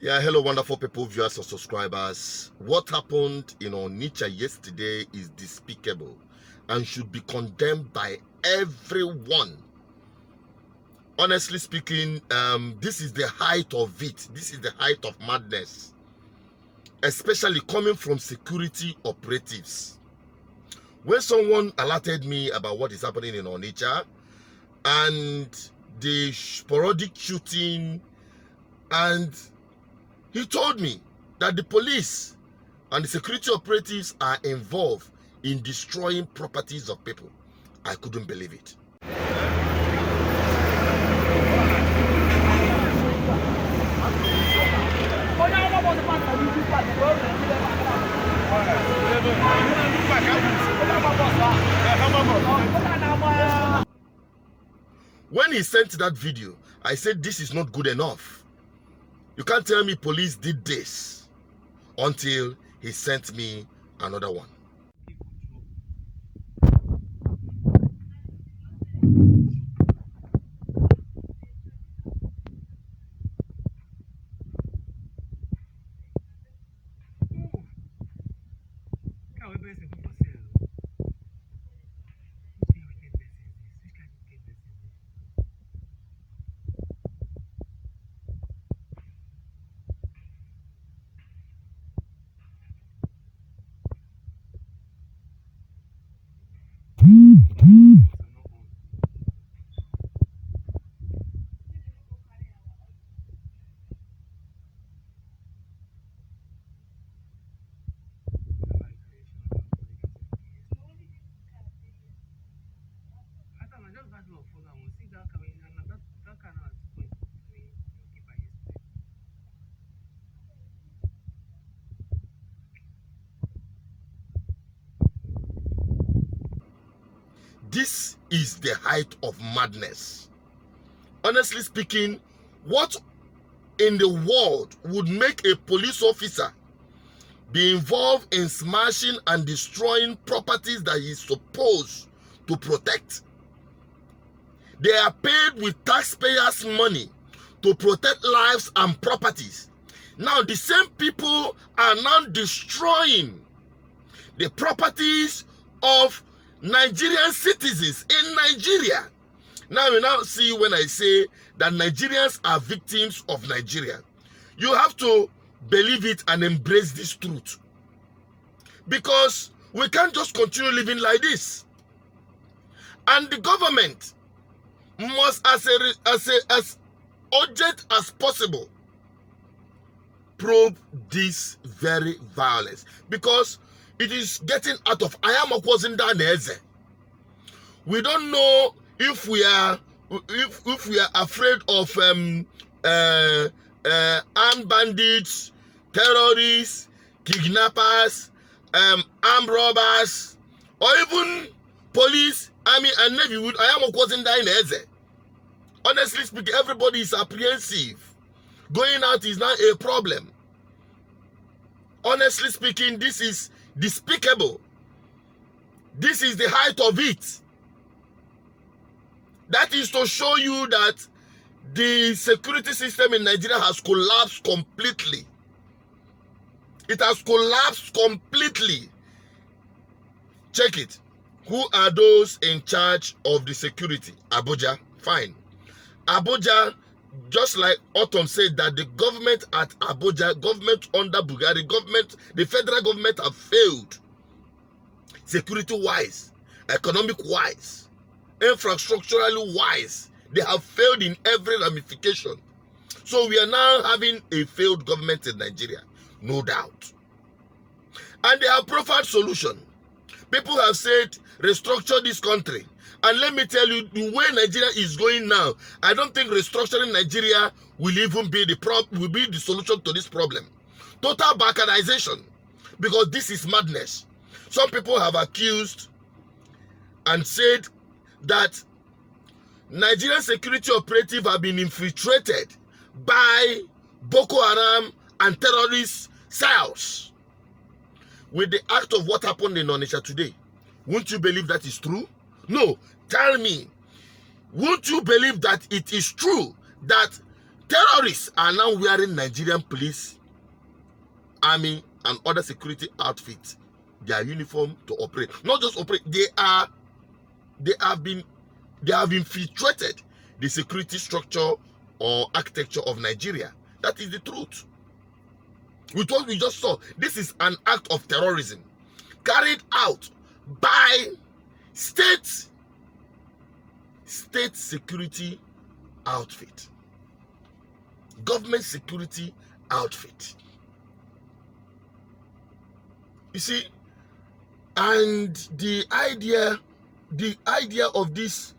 Yeah, hello, wonderful people, viewers and subscribers. What happened in Onitsha yesterday is despicable and should be condemned by everyone. Honestly speaking, this is the height of it. This is the height of madness, especially coming from security operatives. When someone alerted me about what is happening in Onitsha and the sporadic shooting, and he told me that the police and the security operatives are involved in destroying properties of people. I couldn't believe it. When he sent that video, I said, this is not good enough. You can't tell me police did this, until he sent me another one. This is the height of madness. Honestly speaking, what in the world would make a police officer be involved in smashing and destroying properties that he's supposed to protect? They are paid with taxpayers' money to protect lives and properties. Now the same people are now destroying the properties of Nigerian citizens in Nigeria. Now you now see when I say that Nigerians are victims of Nigeria. You have to believe it and embrace this truth. Because we can't just continue living like this. And the government must, as urgent as possible, probe this very violence. Because it is getting out of we don't know if we are afraid of armed bandits, terrorists, kidnappers, armed robbers, or even police, army, and navy. Honestly speaking, everybody is apprehensive. Going out is not a problem. Honestly speaking, this is despicable. This is the height of it. That is to show you that the security system in Nigeria has collapsed completely. It has collapsed completely. Check it. Who are those in charge of the security? Abuja. Fine. Abuja, just like Autumn said, that the government at Abuja, government under Buhari, the federal government have failed. Security-wise, economic-wise, infrastructurally wise, they have failed in every ramification. So we are now having a failed government in Nigeria, no doubt. And they have profiled solution. People have said, restructure this country. And let me tell you, the way Nigeria is going now, I don't think restructuring Nigeria will even be the solution to this problem. Total balkanization, because this is madness. Some people have accused and said that Nigerian security operatives have been infiltrated by Boko Haram and terrorist cells. With the act of what happened in Onitsha today, won't you believe that is true? No, tell me, won't you believe that it is true that Terrorists are now wearing Nigerian police, army, and other security outfits, their uniform to operate. Not just operate, they have infiltrated the security structure or architecture of Nigeria. That is the truth. With what we just saw, this is an act of terrorism carried out by state security outfit, government security outfit. You see, and the idea of this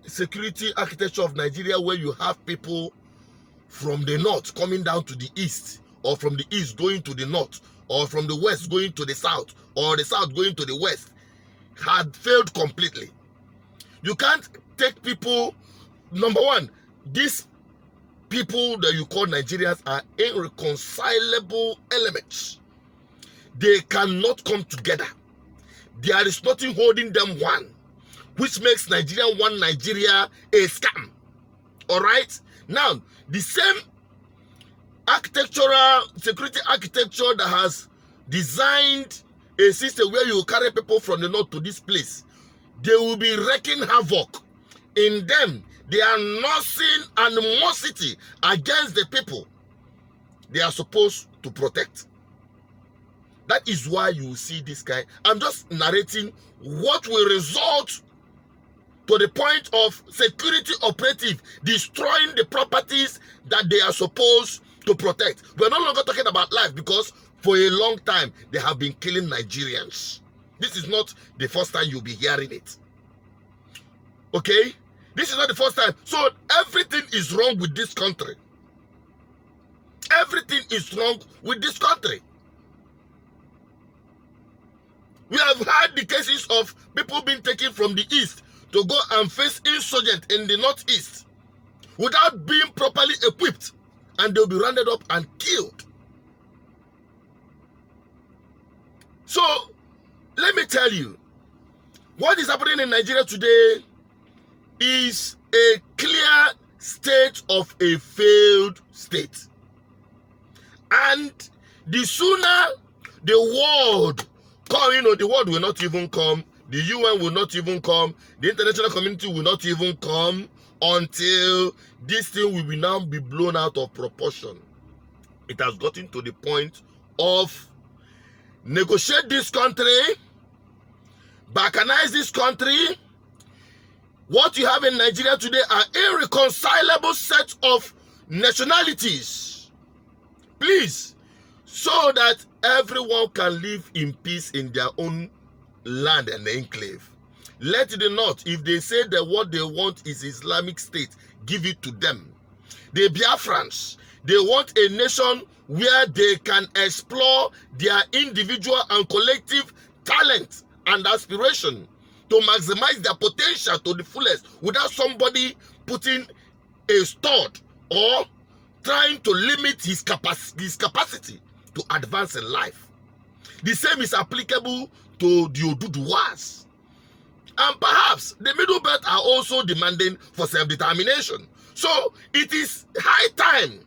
security architecture of Nigeria, where you have people from the north coming down to the east, or from the east going to the north, or from the west going to the south, or the south going to the west, had failed completely. You can't take people. Number one, these people that you call Nigerians are irreconcilable elements. They cannot come together. There is nothing holding them one, which makes Nigeria one Nigeria a scam. All right? Now, the same security architecture that has designed a system where you carry people from the north to this place, they will be wreaking havoc in them. They are nursing animosity against the people they are supposed to protect. That is why you see this guy. I'm just narrating what will result to the point of security operative destroying the properties that they are supposed to protect. We're no longer talking about life, because for a long time they have been killing Nigerians. This is not the first time you'll be hearing it. Okay? This is not the first time. So everything is wrong with this country. Everything is wrong with this country. We have had the cases of people being taken from the east to go and face insurgents in the northeast without being properly equipped, and they'll be rounded up and killed. So, let me tell you, what is happening in Nigeria today is a clear state of a failed state. And the sooner the world come, the world will not even come, the UN will not even come, the international community will not even come until this thing will now be blown out of proportion. It has gotten to the point of negotiate this country, balkanize this country. What you have in Nigeria today are irreconcilable sets of nationalities. Please, so that everyone can live in peace in their own land and enclave. Let the north, if they say that what they want is Islamic State, give it to them. The Biafrans, they want a nation where they can explore their individual and collective talent and aspiration to maximize their potential to the fullest without somebody putting a stud or trying to limit his capacity to advance in life. The same is applicable to the Oduduwas. And perhaps the Middle Belt are also demanding for self-determination. So it is high time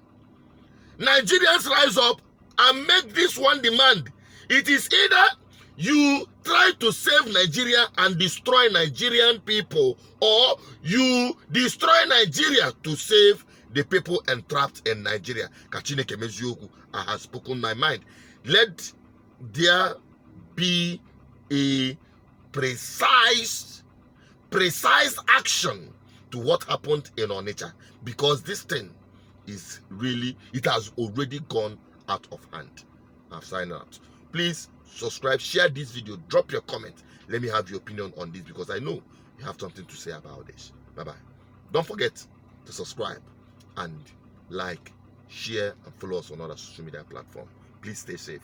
Nigerians rise up and make this one demand. It is either you try to save Nigeria and destroy Nigerian people, or you destroy Nigeria to save the people entrapped in Nigeria. Kachineke Mezioku, I have spoken my mind. Let there be a precise action to what happened in Onitsha, because this thing is really, it has already gone out of hand. I've signed out. Please subscribe, share this video, drop your comment. Let me have your opinion on this, because I know you have something to say about this. Bye-bye. Don't forget to subscribe and like, share, and follow us on other social media platforms. Please stay safe.